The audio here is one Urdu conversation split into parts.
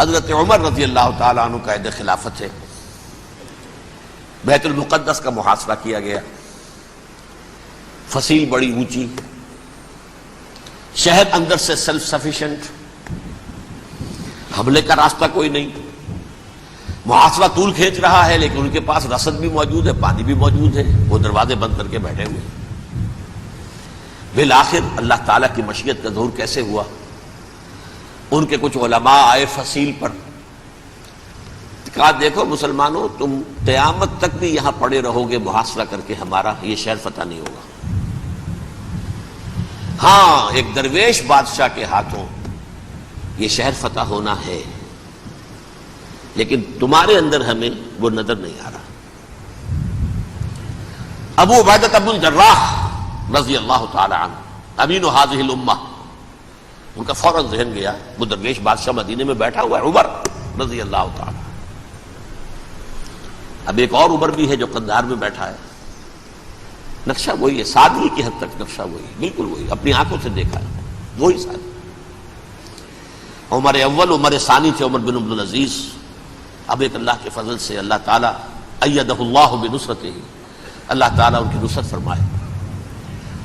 حضرت عمر رضی اللہ تعالیٰ عنہ قائد خلافت ہے، بیت المقدس کا محاصرہ کیا گیا، فصیل بڑی اونچی، شہر اندر سے سیلف سفیشینٹ، حملے کا راستہ کوئی نہیں، محاصرہ طول کھینچ رہا ہے لیکن ان کے پاس رسد بھی موجود ہے، پانی بھی موجود ہے، وہ دروازے بند کر کے بیٹھے ہوئے۔ بالآخر اللہ تعالیٰ کی مشیت کا ظہور کیسے ہوا؟ ان کے کچھ علماء آئے فصیل پر، کہا دیکھو مسلمانوں، تم قیامت تک بھی یہاں پڑے رہو گے محاصرہ کر کے، ہمارا یہ شہر فتح نہیں ہوگا۔ ہاں ایک درویش بادشاہ کے ہاتھوں یہ شہر فتح ہونا ہے، لیکن تمہارے اندر ہمیں وہ نظر نہیں آ رہا۔ ابو عبیدہ بن الجراح رضی اللہ تعالی عنہ امین هذه الامہ، ان کا فوراً ذہن گیا وہ درویش بادشاہ مدینے میں بیٹھا ہوا ہے عمر رضی اللہ تعالی۔ اب ایک اور عمر بھی ہے جو قندھار میں بیٹھا ہے، نقشہ وہی ہے، سادگی کی حد تک نقشہ وہی، بالکل وہی، اپنی آنکھوں سے دیکھا ہے وہی سادگی۔ عمر اول عمر ثانی تھے عمر بن عبد العزیز۔ اب ایک اللہ کے فضل سے اللہ تعالیٰ ایدہ اللہ بنصرتہ، اللہ تعالیٰ ان کی نصرت فرمائے،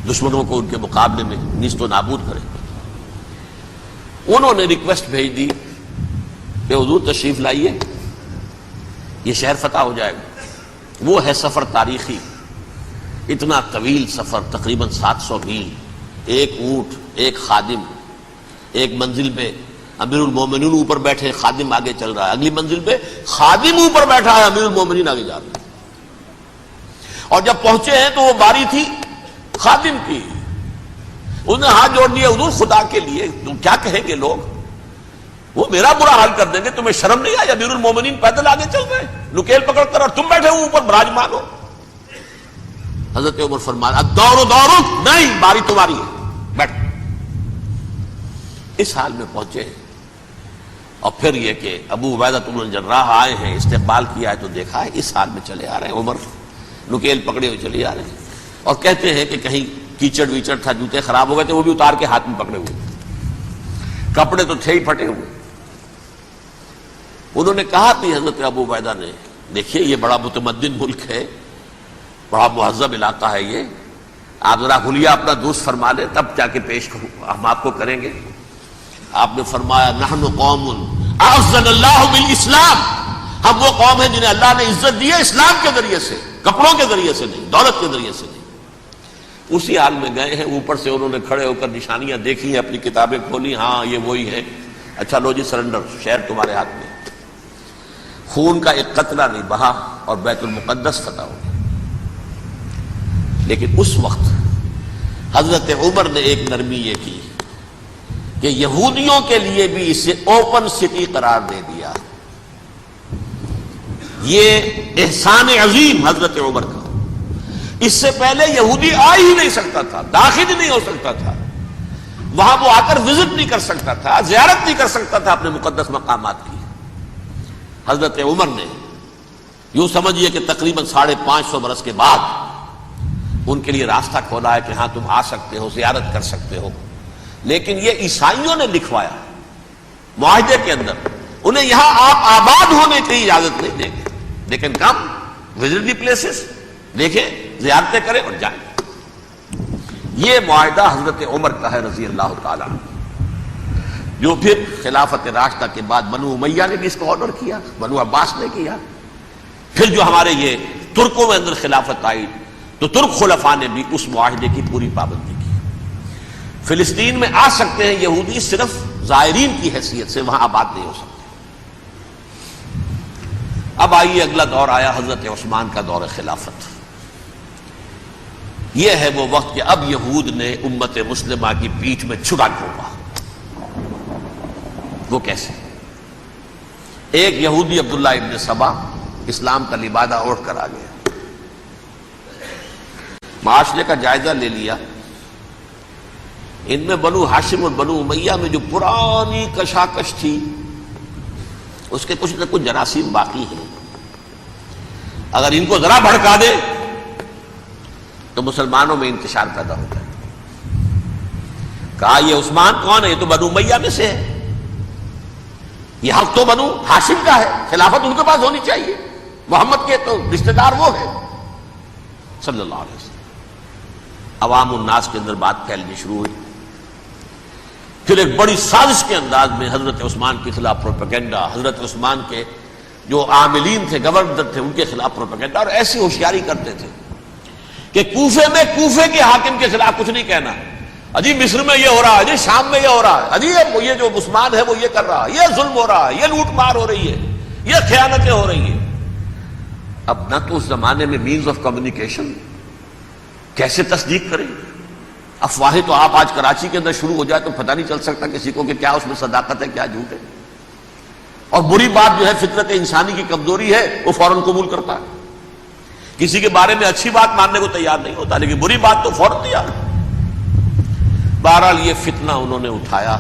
دشمنوں کو ان کے مقابلے میں نیست و نابود کرے۔ انہوں نے ریکویسٹ بھیج دی کہ حضور تشریف لائیے، یہ شہر فتح ہو جائے گا۔ وہ ہے سفر تاریخی، اتنا طویل سفر، تقریباً 700 میل، ایک اونٹ، ایک خادم، ایک منزل پہ امیر المومنین اوپر بیٹھے، خادم آگے چل رہا ہے، اگلی منزل پہ خادم اوپر بیٹھا ہے، امیر المومنین آگے جا رہے ہیں۔ اور جب پہنچے ہیں تو وہ باری تھی خادم کی، انہوں نے ہاتھ جوڑ دیا، حضور خدا کے لیے تم کیا کہیں گے لوگ، وہ میرا برا حال کر دیں گے، تمہیں شرم نہیں آئی؟ امیر المومنین پیدل آگے چل رہے ہیں نکیل پکڑ کر، اور تم بیٹھے ہو اوپر براجمان ہو۔ حضرت عمر فرمایا الدور دورک، نہیں باری تمہاری ہے، بیٹھ۔ اس حال میں پہنچے، اور پھر یہ کہ ابو عبیدہ بن الجراح آئے ہیں، استقبال کیا ہے تو دیکھا ہے اس حال میں چلے آ رہے ہیں، عمر نکیل پکڑے ہوئے چلے آ رہے ہیں، اور کہتے ہیں کہ کہیں کیچڑ ویچڑ تھا، جوتے خراب ہو گئے تھے، وہ بھی اتار کے ہاتھ میں پکڑے ہوئے، کپڑے تو تھے ہی پھٹے ہوئے۔ انہوں نے کہا کہ حضرت ابو عبیدہ نے، دیکھیے یہ بڑا متمدن ملک ہے، بڑا مہذب علاقہ ہے یہ، آپ ذرا حلیہ اپنا درست فرما لیں تب جا کے پیش ہم آپ کو کریں گے۔ آپ نے فرمایا نحن قوم اعزنا اللہ بالاسلام، ہم وہ قوم ہیں جنہیں اللہ نے عزت دی ہے اسلام کے ذریعے سے، کپڑوں کے ذریعے سے نہیں، دولت کے ذریعے سے نہیں۔ اسی حال میں گئے ہیں، اوپر سے انہوں نے کھڑے ہو کر نشانیاں دیکھی ہیں، اپنی کتابیں کھولی، ہاں یہ وہی ہے، اچھا لو جی سرنڈر، شہر تمہارے ہاتھ میں۔ خون کا ایک قطرہ نہیں بہا اور بیت المقدس فتح ہو گیا۔ لیکن اس وقت حضرت عمر نے ایک نرمی یہ کی کہ یہودیوں کے لیے بھی اسے اوپن سٹی قرار دے دیا۔ یہ احسان عظیم حضرت عمر کا، اس سے پہلے یہودی آ ہی نہیں سکتا تھا، داخل ہی نہیں ہو سکتا تھا، وہاں وہ آ کر وزٹ نہیں کر سکتا تھا، زیارت نہیں کر سکتا تھا اپنے مقدس مقامات کی۔ حضرت عمر نے یوں سمجھیے کہ تقریباً 550 برس کے بعد ان کے لیے راستہ کھولا ہے کہ ہاں تم آ سکتے ہو، زیارت کر سکتے ہو۔ لیکن یہ عیسائیوں نے لکھوایا معاہدے کے اندر، انہیں یہاں آپ آباد ہونے کی اجازت نہیں دیں گے، لیکن کم وزٹ دی پلیسز، دیکھیں زیارتیں کریں اور جائیں۔ یہ معاہدہ حضرت عمر کا ہے رضی اللہ تعالیٰ، جو پھر خلافت راشدہ کے بعد بنو امیہ نے بھی اس کو آنر کیا، بنو عباس نے کیا، پھر جو ہمارے یہ ترکوں میں اندر خلافت آئی تو ترک خلفاء نے بھی اس معاہدے کی پوری پابندی کی۔ فلسطین میں آ سکتے ہیں یہودی صرف زائرین کی حیثیت سے، وہاں آباد نہیں ہو سکتے۔ اب آئیے اگلا دور آیا حضرت عثمان کا دور خلافت۔ یہ ہے وہ وقت کہ اب یہود نے امت مسلمہ کی پیٹھ میں چھرا گھونپا۔ وہ کیسے؟ ایک یہودی عبداللہ ابن سبا اسلام کا لبادہ اوڑھ کر آ گیا، معاشرے کا جائزہ لے لیا، ان میں بنو ہاشم اور بنو امیہ میں جو پرانی کشاکش تھی اس کے کچھ نہ کچھ جراثیم باقی ہیں، اگر ان کو ذرا بھڑکا دے تو مسلمانوں میں انتشار پیدا ہوتا ہے۔ کہا یہ عثمان کون ہے؟ یہ تو بنو امیہ میں سے ہے۔ یہ حق تو بنو ہاشم کا ہے، خلافت ان کے پاس ہونی چاہیے، محمد کے تو رشتہ دار وہ ہے صلی اللہ علیہ وسلم۔ عوام الناس کے اندر بات پھیلنی شروع ہوئی، پھر ایک بڑی سازش کے انداز میں حضرت عثمان کے خلاف پروپیگنڈا، حضرت عثمان کے جو عاملین تھے، گورنر تھے، ان کے خلاف پروپیگنڈا، اور ایسی ہوشیاری کرتے تھے کہ کوفے میں کوفے کے حاکم کے خلاف کچھ نہیں کہنا، اجی مصر میں یہ ہو رہا ہے، اجی شام میں یہ ہو رہا ہے، اجی یہ جو عثمان ہے وہ یہ کر رہا ہے، یہ ظلم ہو رہا ہے، یہ لوٹ مار ہو رہی ہے، یہ خیانتیں ہو رہی ہیں۔ اب نہ تو اس زمانے میں مینز آف کمیونیکیشن، کیسے تصدیق کریں؟ افواہیں تو آپ آج کراچی کے اندر شروع ہو جائے تو پتہ نہیں چل سکتا کسی کو کہ کیا اس میں صداقت ہے کیا جھوٹ ہے، اور بری بات جو ہے فطرت انسانی کی کمزوری ہے وہ فوراً قبول کرتا ہے، کسی کے بارے میں اچھی بات ماننے کو تیار نہیں ہوتا لیکن بری بات تو فوراً تیار ہے۔ بہرحال یہ فتنہ انہوں نے اٹھایا،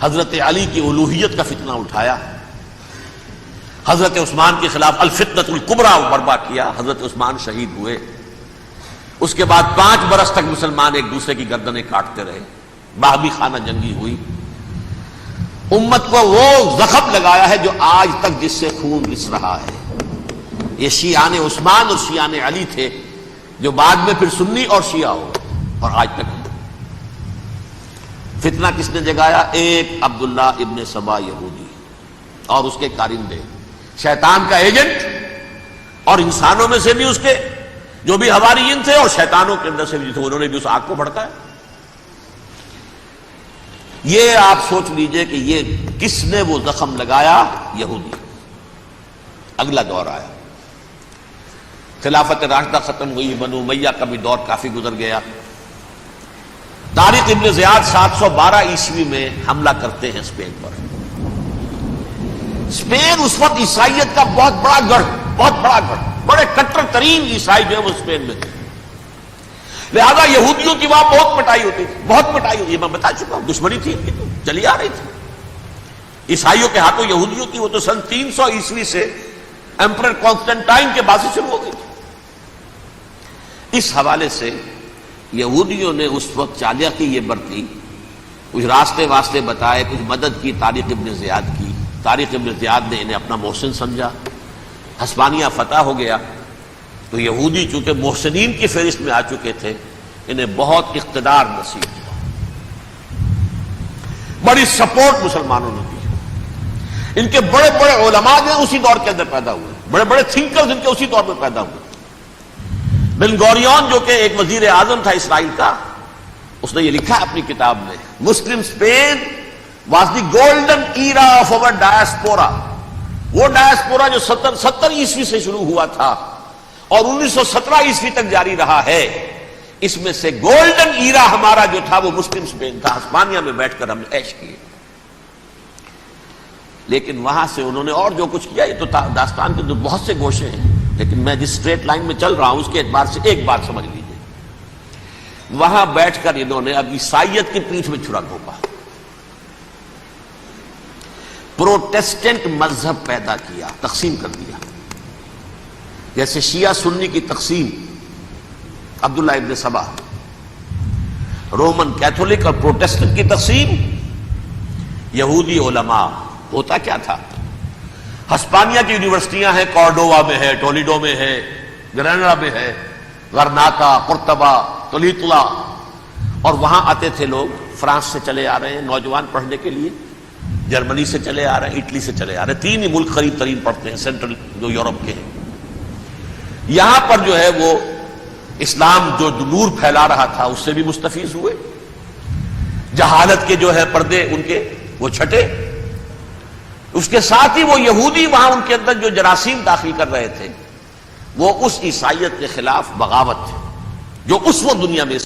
حضرت علی کی الوہیت کا فتنہ اٹھایا، حضرت عثمان کے خلاف الفتنۃ الکبریٰ برپا کیا، حضرت عثمان شہید ہوئے۔ اس کے بعد 5 برس تک مسلمان ایک دوسرے کی گردنیں کاٹتے رہے، باہمی خانہ جنگی ہوئی، امت کو وہ زخم لگایا ہے جو آج تک جس سے خون رس رہا ہے۔ یہ شیعان عثمان اور شیعان علی تھے جو بعد میں پھر سنی اور شیعہ ہو، اور آج تک فتنہ کس نے جگایا؟ ایک عبداللہ ابن سبا یہودی اور اس کے کارندے، شیطان کا ایجنٹ، اور انسانوں میں سے بھی اس کے جو بھی حواریین تھے اور شیطانوں کے اندر سے بھی تھے، انہوں نے بھی اس آگ کو بھڑکایا۔ یہ آپ سوچ لیجئے کہ یہ کس نے وہ زخم لگایا؟ یہودی۔ اگلا دور آیا، خلافت راشدہ ختم ہوئی، بنو امیہ کا بھی دور کافی گزر گیا۔ طارق ابن زیاد 712 عیسوی میں حملہ کرتے ہیں اسپین پر۔ اسپین اس وقت عیسائیت کا بہت بڑا گڑھ، بڑے کٹر ترین عیسائی جو ہے وہ اسپین میں تھے، لہذا یہودیوں کی وہاں بہت پٹائی ہوتی تھی، بہت پٹائی ہوتی، یہ میں بتا چکا ہوں، دشمنی تھی ان کی تو چلی آ رہی تھی عیسائیوں کے ہاتھوں یہودیوں کی، وہ تو سن 300 عیسوی سے ایمپرر کانسٹنٹائن کے بعد سے شروع ہو گئی تھی۔ اس حوالے سے یہودیوں نے اس وقت چالاکی یہ برتی، کچھ راستے واسطے بتائے، کچھ مدد کی طارق ابن زیاد کی۔ طارق ابن زیاد نے انہیں اپنا محسن سمجھا، ہسپانیہ فتح ہو گیا تو یہودی چونکہ محسنین کی فہرست میں آ چکے تھے، انہیں بہت اقتدار نصیب ہوا، بڑی سپورٹ مسلمانوں نے دی۔ ان کے بڑے بڑے علماء جو اسی دور کے اندر پیدا ہوئے، بڑے بڑے تھنکرز ان کے اسی دور میں پیدا ہوئے۔ بن گوریون جو کہ ایک وزیر اعظم تھا اسرائیل کا، اس نے یہ لکھا اپنی کتاب میں، Muslim Spain was the golden era of our diaspora. وہ ڈائسپورا جو 70 عیسوی سے شروع ہوا تھا اور 1917 عیسوی تک جاری رہا ہے، اس میں سے گولڈن ایرا ہمارا جو تھا وہ مسلم اسپین تھا، ہسپانیہ میں بیٹھ کر ہم نے عیش کیے۔ لیکن وہاں سے انہوں نے اور جو کچھ کیا، یہ تو داستان کے بہت سے گوشے ہیں، لیکن میں جس اسٹریٹ لائن میں چل رہا ہوں اس کے اعتبار سے ایک بات سمجھ لیجیے، وہاں بیٹھ کر انہوں نے اب عیسائیت کی پیٹھ میں چھرا گھونپا، پروٹیسٹنٹ مذہب پیدا کیا، تقسیم کر دیا، جیسے شیعہ سنی کی تقسیم، عبداللہ ابن سبا، رومن کیتھولک اور پروٹیسٹنٹ کی تقسیم، یہودی علماء۔ ہوتا کیا تھا، ہسپانیہ کی یونیورسٹیاں ہیں، کارڈووا میں ہے، ٹولیڈو میں ہے، گریناڈا میں ہے، غرناطہ، قرطبہ، تولیتلا، اور وہاں آتے تھے لوگ، فرانس سے چلے آ رہے ہیں نوجوان پڑھنے کے لیے، جرمنی سے چلے آ رہے ہیں، اٹلی سے چلے آ رہے ہیں، 3 ہی ملک قریب ترین پڑھتے ہیں سینٹرل جو یورپ کے ہیں۔ یہاں پر جو ہے وہ اسلام جو نور پھیلا رہا تھا اس سے بھی مستفیض ہوئے، جہالت کے جو ہے پردے ان کے وہ چھٹے، اس کے ساتھ ہی وہ یہودی وہاں ان کے اندر جو جراثیم داخل کر رہے تھے وہ اس عیسائیت کے خلاف بغاوت تھی جو اس وقت دنیا میں